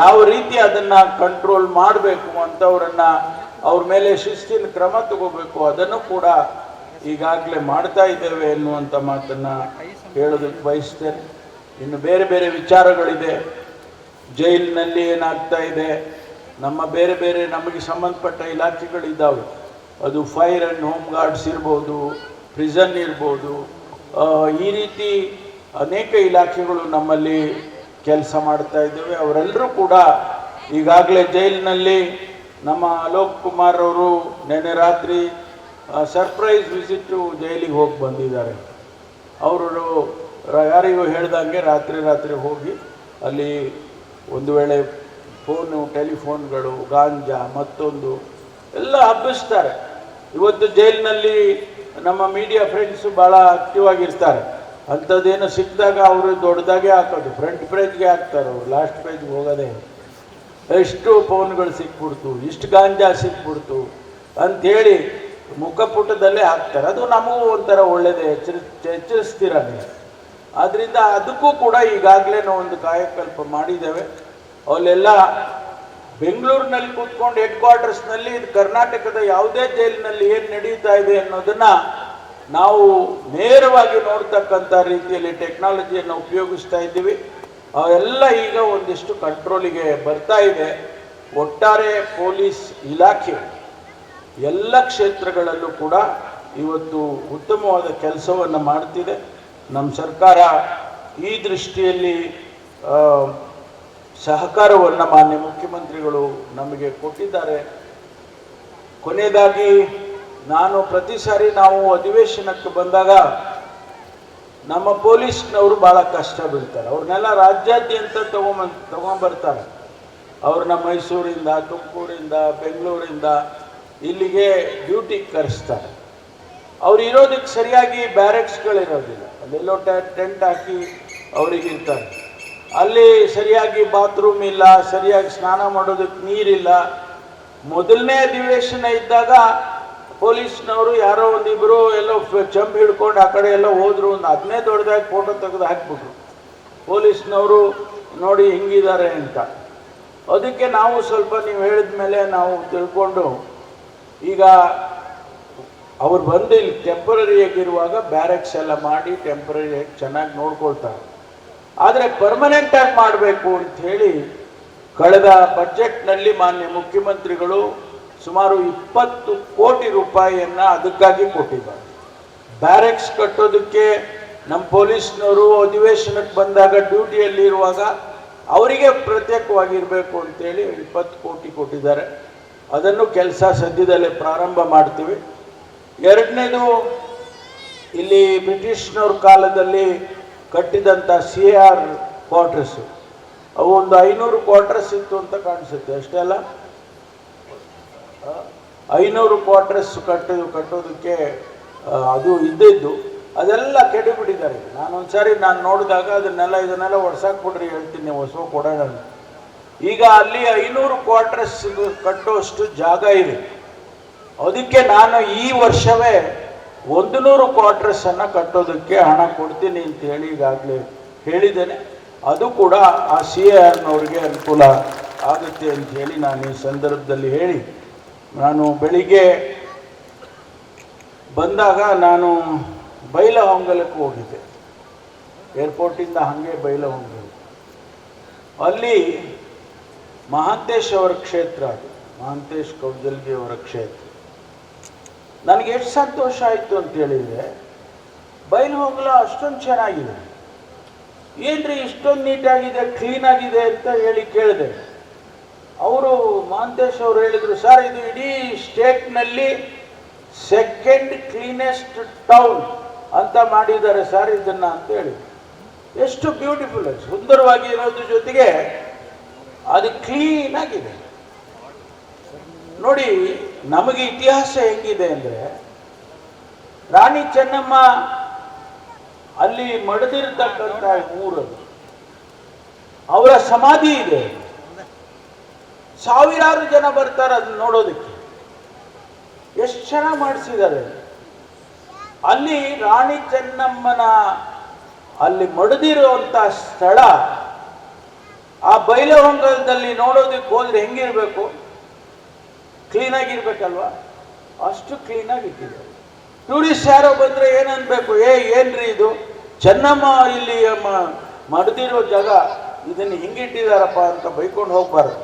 ಯಾವ ರೀತಿ ಅದನ್ನ ಕಂಟ್ರೋಲ್ ಮಾಡಬೇಕು ಅಂತವರನ್ನ ಅವ್ರ ಮೇಲೆ ಶಿಸ್ತಿನ ಕ್ರಮ ತಗೋಬೇಕು, ಅದನ್ನು ಕೂಡ ಈಗಾಗಲೇ ಮಾಡ್ತಾ ಇದ್ದೇವೆ ಎನ್ನುವಂಥ ಮಾತನ್ನ ಹೇಳೋದಕ್ಕೆ ಬಯಸ್ತೇನೆ. ಇನ್ನು ಬೇರೆ ಬೇರೆ ವಿಚಾರಗಳಿದೆ, ಜೈಲಿನಲ್ಲಿ ಏನಾಗ್ತಾ ಇದೆ, ನಮ್ಮ ಬೇರೆ ಬೇರೆ ನಮಗೆ ಸಂಬಂಧಪಟ್ಟ ಇಲಾಖೆಗಳಿದ್ದಾವೆ. ಅದು ಫೈರ್ ಆ್ಯಂಡ್ ಹೋಮ್ ಗಾರ್ಡ್ಸ್ ಇರ್ಬೋದು, ಪ್ರಿಸನ್ ಇರ್ಬೋದು, ಈ ರೀತಿ ಅನೇಕ ಇಲಾಖೆಗಳು ನಮ್ಮಲ್ಲಿ ಕೆಲಸ ಮಾಡ್ತಾ ಇದ್ದೇವೆ. ಅವರೆಲ್ಲರೂ ಕೂಡ ಈಗಾಗಲೇ ಜೈಲಿನಲ್ಲಿ ನಮ್ಮ ಅಲೋಕ್ ಕುಮಾರ್ ಅವರು ನೆನ್ನೆ ರಾತ್ರಿ ಸರ್ಪ್ರೈಸ್ ವಿಸಿಟು ಜೈಲಿಗೆ ಹೋಗಿ ಬಂದಿದ್ದಾರೆ. ಅವರು ಯಾರಿಗೂ ಹೇಳ್ದಂಗೆ ರಾತ್ರಿ ಹೋಗಿ ಅಲ್ಲಿ ಒಂದು ವೇಳೆ ಫೋನು, ಟೆಲಿಫೋನ್ಗಳು, ಗಾಂಜಾ ಮತ್ತೊಂದು ಎಲ್ಲ ಹಬ್ಬಿಸ್ತಾರೆ. ಇವತ್ತು ಜೈಲಿನಲ್ಲಿ ನಮ್ಮ ಮೀಡಿಯಾ ಫ್ರೆಂಡ್ಸು ಭಾಳ ಆಕ್ಟಿವ್ ಆಗಿರ್ತಾರೆ. ಅಂಥದ್ದೇನು ಸಿಕ್ಕಿದಾಗ ಅವರು ದೊಡ್ಡದಾಗೆ ಹಾಕೋದು, ಫ್ರಂಟ್ ಪೇಜ್ಗೆ ಹಾಕ್ತಾರೆ, ಅವರು ಲಾಸ್ಟ್ ಪೇಜ್ಗೆ ಹೋಗೋದೇ. ಎಷ್ಟು ಫೋನ್ಗಳು ಸಿಕ್ಬಿಡ್ತು, ಇಷ್ಟು ಗಾಂಜಾ ಸಿಕ್ಬಿಡ್ತು ಅಂಥೇಳಿ ಮುಖಪುಟದಲ್ಲೇ ಹಾಕ್ತಾರೆ. ಅದು ನಮಗೂ ಒಂಥರ ಒಳ್ಳೆಯದೇ, ಎಚ್ಚರಿಸ್ತೀರ ನೀವು. ಆದ್ದರಿಂದ ಅದಕ್ಕೂ ಕೂಡ ಈಗಾಗಲೇ ನಾವು ಒಂದು ಕಾಯಕಲ್ಪ ಮಾಡಿದ್ದೇವೆ. ಅಲ್ಲೆಲ್ಲ ಬೆಂಗಳೂರಿನಲ್ಲಿ ಕೂತ್ಕೊಂಡು ಹೆಡ್ ಕ್ವಾರ್ಟರ್ಸ್ನಲ್ಲಿ ಇದು ಕರ್ನಾಟಕದ ಯಾವುದೇ ಜೈಲಿನಲ್ಲಿ ಏನು ನಡೀತಾ ಇದೆ ಅನ್ನೋದನ್ನು ನಾವು ನೇರವಾಗಿ ನೋಡ್ತಕ್ಕಂಥ ರೀತಿಯಲ್ಲಿ ಟೆಕ್ನಾಲಜಿಯನ್ನು ಉಪಯೋಗಿಸ್ತಾ ಇದ್ದೀವಿ. ಅವೆಲ್ಲ ಈಗ ಒಂದಿಷ್ಟು ಕಂಟ್ರೋಲಿಗೆ ಬರ್ತಾ ಇದೆ. ಒಟ್ಟಾರೆ ಪೊಲೀಸ್ ಇಲಾಖೆ ಎಲ್ಲ ಕ್ಷೇತ್ರಗಳಲ್ಲೂ ಕೂಡ ಇವತ್ತು ಉತ್ತಮವಾದ ಕೆಲಸವನ್ನು ಮಾಡ್ತಿದೆ. ನಮ್ಮ ಸರ್ಕಾರ ಈ ದೃಷ್ಟಿಯಲ್ಲಿ ಸಹಕಾರವನ್ನು ಮಾನ್ಯ ಮುಖ್ಯಮಂತ್ರಿಗಳು ನಮಗೆ ಕೊಟ್ಟಿದ್ದಾರೆ. ಕೊನೆಯದಾಗಿ ನಾನು ಪ್ರತಿ ಸಾರಿ ನಾವು ಅಧಿವೇಶನಕ್ಕೆ ಬಂದಾಗ ನಮ್ಮ ಪೊಲೀಸ್ನವರು ಭಾಳ ಕಷ್ಟ ಬೀಳ್ತಾರೆ. ಅವ್ರನ್ನೆಲ್ಲ ರಾಜ್ಯಾದ್ಯಂತ ತಗೊಂಬರ್ತಾರೆ. ಅವ್ರನ್ನ ಮೈಸೂರಿಂದ, ತುಮಕೂರಿಂದ, ಬೆಂಗಳೂರಿಂದ ಇಲ್ಲಿಗೆ ಡ್ಯೂಟಿಗೆ ಕರೆಸ್ತಾರೆ. ಅವ್ರು ಇರೋದಕ್ಕೆ ಸರಿಯಾಗಿ ಬ್ಯಾರೆಕ್ಸ್ಗಳಿರೋದಿಲ್ಲ. ಅಲ್ಲೆಲ್ಲೋ ಟೆಂಟ್ ಹಾಕಿ ಅವರಿಗಿರ್ತಾರೆ. ಅಲ್ಲಿ ಸರಿಯಾಗಿ ಬಾತ್ರೂಮ್ ಇಲ್ಲ, ಸರಿಯಾಗಿ ಸ್ನಾನ ಮಾಡೋದಕ್ಕೆ ನೀರಿಲ್ಲ. ಮೊದಲನೇ ಅಧಿವೇಶನ ಇದ್ದಾಗ ಪೊಲೀಸ್ನವರು ಯಾರೋ ಒಂದಿಬ್ಬರು ಎಲ್ಲೋ ಚಂಬ್ ಹಿಡ್ಕೊಂಡು ಆ ಕಡೆ ಎಲ್ಲ ಹೋದ್ರು. ಒಂದು ಅದನ್ನೇ ದೊಡ್ಡದಾಗಿ ಫೋಟೋ ತೆಗೆದು ಹಾಕ್ಬಿಟ್ರು. ಪೊಲೀಸ್ನವರು ನೋಡಿ ಹಿಂಗಿದ್ದಾರೆ ಅಂತ. ಅದಕ್ಕೆ ನಾವು ಸ್ವಲ್ಪ ನೀವು ಹೇಳಿದ ಮೇಲೆ ನಾವು ತಿಳ್ಕೊಂಡು ಈಗ ಅವ್ರು ಬಂದು ಇಲ್ಲಿ ಟೆಂಪರರಿಯಾಗಿರುವಾಗ ಬ್ಯಾರೆಕ್ಸ್ ಎಲ್ಲ ಮಾಡಿ ಟೆಂಪರರಿಯಾಗಿ ಚೆನ್ನಾಗಿ ನೋಡ್ಕೊಳ್ತಾರೆ. ಆದರೆ ಪರ್ಮನೆಂಟಾಗಿ ಮಾಡಬೇಕು ಅಂಥೇಳಿ ಕಳೆದ ಬಜೆಟ್ನಲ್ಲಿ ಮಾನ್ಯ ಮುಖ್ಯಮಂತ್ರಿಗಳು ಸುಮಾರು 20 ಕೋಟಿ ರೂಪಾಯಿಯನ್ನು ಅದಕ್ಕಾಗಿ ಕೊಟ್ಟಿದ್ದಾರೆ. ಬ್ಯಾರೆಕ್ಸ್ ಕಟ್ಟೋದಕ್ಕೆ ನಮ್ಮ ಪೊಲೀಸ್ನವರು ಅಧಿವೇಶನಕ್ಕೆ ಬಂದಾಗ ಡ್ಯೂಟಿಯಲ್ಲಿ ಇರುವಾಗ ಅವರಿಗೆ ಪ್ರತ್ಯೇಕವಾಗಿರಬೇಕು ಅಂತೇಳಿ 20 ಕೋಟಿ ಕೊಟ್ಟಿದ್ದಾರೆ. ಅದನ್ನು ಕೆಲಸ ಸದ್ಯದಲ್ಲೇ ಪ್ರಾರಂಭ ಮಾಡ್ತೀವಿ. ಎರಡನೇದು, ಇಲ್ಲಿ ಬ್ರಿಟಿಷ್ನವ್ರ ಕಾಲದಲ್ಲಿ ಕಟ್ಟಿದಂಥ CAR ಕ್ವಾರ್ಟರ್ಸು, ಅವು ಒಂದು 500 ಕ್ವಾರ್ಟರ್ಸ್ ಇತ್ತು ಅಂತ ಕಾಣಿಸುತ್ತೆ. ಅಷ್ಟೇ ಅಲ್ಲ, 500 ಕ್ವಾರ್ಟರ್ಸ್ ಕಟ್ಟೋದಕ್ಕೆ ಅದು ಇದ್ದಿದ್ದು ಅದೆಲ್ಲ ಕೆಡಬಿಟ್ಟಿದ್ದಾರೆ. ನಾನು ನೋಡಿದಾಗ ಇದನ್ನೆಲ್ಲ ಒಡ್ಸಾಕ್ಬಿಡ್ರಿ ಹೇಳ್ತೀನಿ, ಹೊಸ ಕೊಡೋಣ. ಈಗ ಅಲ್ಲಿ 500 ಕ್ವಾರ್ಟರ್ಸ್ ಕಟ್ಟೋಷ್ಟು ಜಾಗ ಇದೆ. ಅದಕ್ಕೆ ನಾನು ಈ ವರ್ಷವೇ 100 ಕ್ವಾರ್ಟರ್ಸನ್ನು ಕಟ್ಟೋದಕ್ಕೆ ಹಣ ಕೊಡ್ತೀನಿ ಅಂತ ಹೇಳಿ ಈಗಾಗಲೇ ಹೇಳಿದ್ದೇನೆ. ಅದು ಕೂಡ ಆ CARನವ್ರಿಗೆ ಅನುಕೂಲ ಆಗುತ್ತೆ ಅಂತ ಹೇಳಿ ನಾನು ಈ ಸಂದರ್ಭದಲ್ಲಿ ಹೇಳಿ, ನಾನು ಬೆಳಿಗ್ಗೆ ಬಂದಾಗ ನಾನು ಬೈಲಹೊಂಗಲಕ್ಕೆ ಹೋಗಿದ್ದೆ. ಏರ್ಪೋರ್ಟಿಂದ ಹಾಗೆ ಬೈಲಹೊಂಗಲ, ಅಲ್ಲಿ ಮಹಾಂತೇಶ್ ಅವರ ಕ್ಷೇತ್ರ, ಅದು ಮಹಾಂತೇಶ್ ಕೌಜಲ್ಗಿ ಅವರ ಕ್ಷೇತ್ರ. ನನಗೆ ಎಷ್ಟು ಸಂತೋಷ ಆಯಿತು ಅಂತ ಹೇಳಿದರೆ, ಬೈಲಹೊಂಗಲ ಅಷ್ಟೊಂದು ಚೆನ್ನಾಗಿದೆ, ಏನ್ರಿ ಇಷ್ಟೊಂದು ನೀಟಾಗಿದೆ, ಕ್ಲೀನಾಗಿದೆ ಅಂತ ಹೇಳಿ ಕೇಳಿದೆ. ಅವರು ಮಹಾಂತೇಶ್ ಅವರು ಹೇಳಿದರು, ಸರ್ ಇದು ಇಡೀ ಸ್ಟೇಟ್ನಲ್ಲಿ 2nd ಕ್ಲೀನೆಸ್ಟ್ ಟೌನ್ ಅಂತ ಮಾಡಿದ್ದಾರೆ ಸರ್ ಇದನ್ನು ಅಂತ ಹೇಳಿ. ಎಷ್ಟು ಬ್ಯೂಟಿಫುಲ್, ಸುಂದರವಾಗಿ ಇರೋದ್ರ ಜೊತೆಗೆ ಅದು ಕ್ಲೀನಾಗಿದೆ. ನೋಡಿ, ನಮಗೆ ಇತಿಹಾಸ ಹೆಂಗಿದೆ ಅಂದರೆ, ರಾಣಿ ಚೆನ್ನಮ್ಮ ಅಲ್ಲಿ ಮಡಿದಿರ್ತಕ್ಕಂಥ ಊರದು, ಅವರ ಸಮಾಧಿ ಇದೆ. ಸಾವಿರಾರು ಜನ ಬರ್ತಾರೆ ಅದನ್ನ ನೋಡೋದಕ್ಕೆ. ಎಷ್ಟು ಚೆನ್ನಾಗಿ ಮಾಡಿಸಿದ್ದಾರೆ. ಅಲ್ಲಿ ರಾಣಿ ಚೆನ್ನಮ್ಮನ ಅಲ್ಲಿ ಮಡಿದಿರುವಂಥ ಸ್ಥಳ ಆ ಬೈಲಹೊಂಗಲದಲ್ಲಿ ನೋಡೋದಕ್ಕೆ ಹೋದ್ರೆ ಹೆಂಗಿರ್ಬೇಕು? ಕ್ಲೀನಾಗಿರ್ಬೇಕಲ್ವಾ? ಅಷ್ಟು ಕ್ಲೀನಾಗಿ ಇಟ್ಟಿದ್ದಾರೆ. ಟೂರಿಸ್ಟ್ ಯಾರೋ ಬಂದರೆ ಏನನ್ಬೇಕು? ಏನ್ರಿ ಇದು ಚೆನ್ನಮ್ಮ ಇಲ್ಲಿ ಮಡ್ದಿರೋ ಜಾಗ, ಇದನ್ನು ಹಿಂಗಿಟ್ಟಿದ್ದಾರಪ್ಪ ಅಂತ ಬೈಕೊಂಡು ಹೋಗ್ಬಾರ್ದು.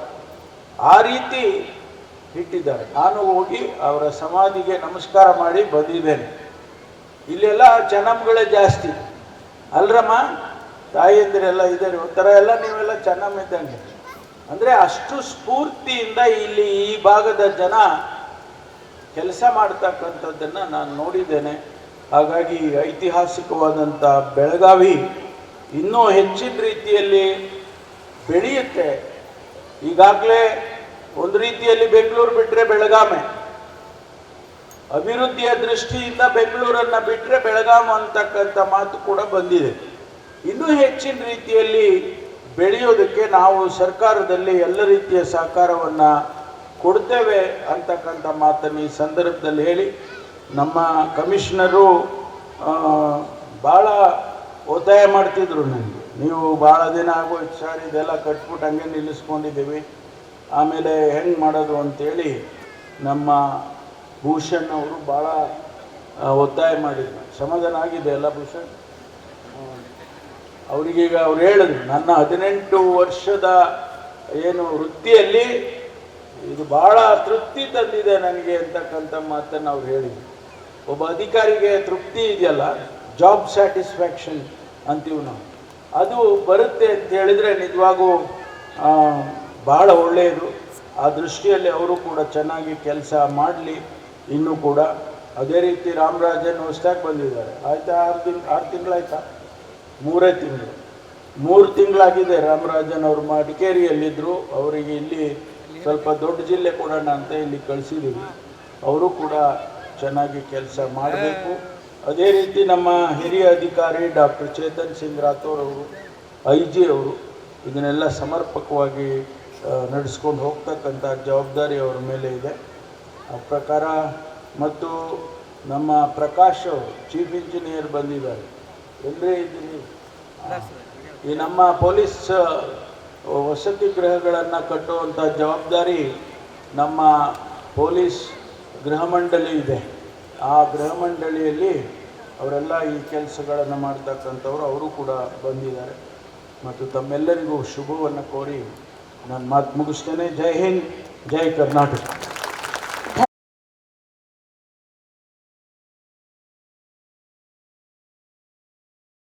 ಆ ರೀತಿ ಇಟ್ಟಿದ್ದಾರೆ. ನಾನು ಹೋಗಿ ಅವರ ಸಮಾಧಿಗೆ ನಮಸ್ಕಾರ ಮಾಡಿ ಬಂದಿದ್ದೇನೆ. ಇಲ್ಲೆಲ್ಲ ಚೆನ್ನಮ್ಮಗಳೇ ಜಾಸ್ತಿ ಅಲ್ರಮ್ಮ, ತಾಯಿಯಂದಿರೆಲ್ಲ ಇದ್ದಾರೆ. ಒಂಥರ ಎಲ್ಲ ನೀವೆಲ್ಲ ಚೆನ್ನಮ್ಮ ಇದ್ದಂಗೆ. ಅಂದರೆ ಅಷ್ಟು ಸ್ಫೂರ್ತಿಯಿಂದ ಇಲ್ಲಿ ಈ ಭಾಗದ ಜನ ಕೆಲಸ ಮಾಡ್ತಕ್ಕಂಥದ್ದನ್ನು ನಾನು ನೋಡಿದ್ದೇನೆ. ಹಾಗಾಗಿ ಐತಿಹಾಸಿಕವಾದಂಥ ಬೆಳಗಾವಿ ಇನ್ನೂ ಹೆಚ್ಚಿನ ರೀತಿಯಲ್ಲಿ ಬೆಳೆಯುತ್ತೆ. ಈಗಾಗಲೇ ಒಂದು ರೀತಿಯಲ್ಲಿ ಬೆಂಗಳೂರು ಬಿಟ್ಟರೆ ಬೆಳಗಾವಿ, ಅಭಿವೃದ್ಧಿಯ ದೃಷ್ಟಿಯಿಂದ ಬೆಂಗಳೂರನ್ನು ಬಿಟ್ಟರೆ ಬೆಳಗಾವಿ ಅಂತಕ್ಕಂಥ ಮಾತು ಕೂಡ ಬಂದಿದೆ. ಇನ್ನೂ ಹೆಚ್ಚಿನ ರೀತಿಯಲ್ಲಿ ಬೆಳೆಯೋದಕ್ಕೆ ನಾವು ಸರ್ಕಾರದಲ್ಲಿ ಎಲ್ಲ ರೀತಿಯ ಸಹಕಾರವನ್ನು ಕೊಡ್ತೇವೆ ಅಂತಕ್ಕಂಥ ಮಾತನ್ನು ಈ ಸಂದರ್ಭದಲ್ಲಿ ಹೇಳಿ, ನಮ್ಮ ಕಮಿಷನರು ಭಾಳ ಒತ್ತಾಯ ಮಾಡ್ತಿದ್ರು ನನಗೆ, ನೀವು ಭಾಳ ದಿನ ಆಗೋಯ್ತು ಸರ್, ಇದೆಲ್ಲ ಕಟ್ಬಿಟ್ಟು ಹಂಗೆ ನಿಲ್ಲಿಸ್ಕೊಂಡಿದ್ದೀವಿ, ಆಮೇಲೆ ಹೆಂಗೆ ಮಾಡೋದು ಅಂತೇಳಿ ನಮ್ಮ ಭೂಷಣ್ ಅವರು ಭಾಳ ಒತ್ತಾಯ ಮಾಡಿದ್ರು. ಸಮಾಧಾನ ಆಗಿದೆ ಅಲ್ಲ ಭೂಷಣ್? ಅವರಿಗೀಗ ಅವ್ರು ಹೇಳಿದ್ರು, ನನ್ನ 18 ವರ್ಷದ ಏನು ವೃತ್ತಿಯಲ್ಲಿ ಇದು ಭಾಳ ತೃಪ್ತಿ ತಂದಿದೆ ನನಗೆ ಅಂತಕ್ಕಂಥ ಮಾತನ್ನು ಅವ್ರು ಹೇಳಿದರು. ಒಬ್ಬ ಅಧಿಕಾರಿಗೆ ತೃಪ್ತಿ ಇದೆಯಲ್ಲ, ಜಾಬ್ ಸ್ಯಾಟಿಸ್ಫ್ಯಾಕ್ಷನ್ ಅಂತೀವಿ ನಾವು, ಅದು ಬರುತ್ತೆ ಅಂತ ಹೇಳಿದರೆ ನಿಜವಾಗೂ ಭಾಳ ಒಳ್ಳೆಯದು. ಆ ದೃಷ್ಟಿಯಲ್ಲಿ ಅವರು ಕೂಡ ಚೆನ್ನಾಗಿ ಕೆಲಸ ಮಾಡಲಿ ಇನ್ನೂ ಕೂಡ. ಅದೇ ರೀತಿ ರಾಮರಾಜನ್ ಹೊಸದಾಗಿ ಬಂದಿದ್ದಾರೆ. ಆಯಿತಾ? 6 ತಿಂಗಳಾಯ್ತಾ? 3 ತಿಂಗಳು, 3 ತಿಂಗಳಾಗಿದೆ. ರಾಮರಾಜನ್ ಅವರು ಮಡಿಕೇರಿಯಲ್ಲಿದ್ದರು, ಅವರಿಗೆ ಇಲ್ಲಿ ಸ್ವಲ್ಪ ದೊಡ್ಡ ಜಿಲ್ಲೆ ಕೊಡೋಣ ಅಂತ ಇಲ್ಲಿ ಕಳಿಸಿದ್ದೀವಿ. ಅವರು ಕೂಡ ಚೆನ್ನಾಗಿ ಕೆಲಸ ಮಾಡಬೇಕು. ಅದೇ ರೀತಿ ನಮ್ಮ ಹಿರಿಯ ಅಧಿಕಾರಿ ಡಾಕ್ಟರ್ ಚೇತನ್ ಸಿಂಗ್ ರಾಥೋರ್ ಅವರು, IG ಅವರು ಇದನ್ನೆಲ್ಲ ಸಮರ್ಪಕವಾಗಿ ನಡೆಸ್ಕೊಂಡು ಹೋಗ್ತಕ್ಕಂಥ ಜವಾಬ್ದಾರಿ ಅವರ ಮೇಲೆ ಇದೆ. ಆ ಪ್ರಕಾರ ಮತ್ತು ನಮ್ಮ ಪ್ರಕಾಶ್ ಅವರು ಚೀಫ್ ಇಂಜಿನಿಯರ್ ಬಂದಿದ್ದಾರೆ. ಎಲ್ಲರೇ ಇದ್ದೀನಿ. ಈ ನಮ್ಮ ಪೊಲೀಸ್ ವಸತಿ ಗೃಹಗಳನ್ನು ಕಟ್ಟುವಂಥ ಜವಾಬ್ದಾರಿ ನಮ್ಮ ಪೊಲೀಸ್ ಗೃಹ ಮಂಡಳಿ ಇದೆ. ಆ ಗೃಹ ಮಂಡಳಿಯಲ್ಲಿ ಅವರೆಲ್ಲ ಈ ಕೆಲಸಗಳನ್ನು ಮಾಡ್ತಕ್ಕಂಥವ್ರು, ಅವರು ಕೂಡ ಬಂದಿದ್ದಾರೆ. ಮತ್ತು ತಮ್ಮೆಲ್ಲರಿಗೂ ಶುಭವನ್ನು ಕೋರಿ ನಾನು ಮಾತು ಮುಗಿಸ್ತೇನೆ. ಜೈ ಹಿಂದ್, ಜೈ ಕರ್ನಾಟಕ.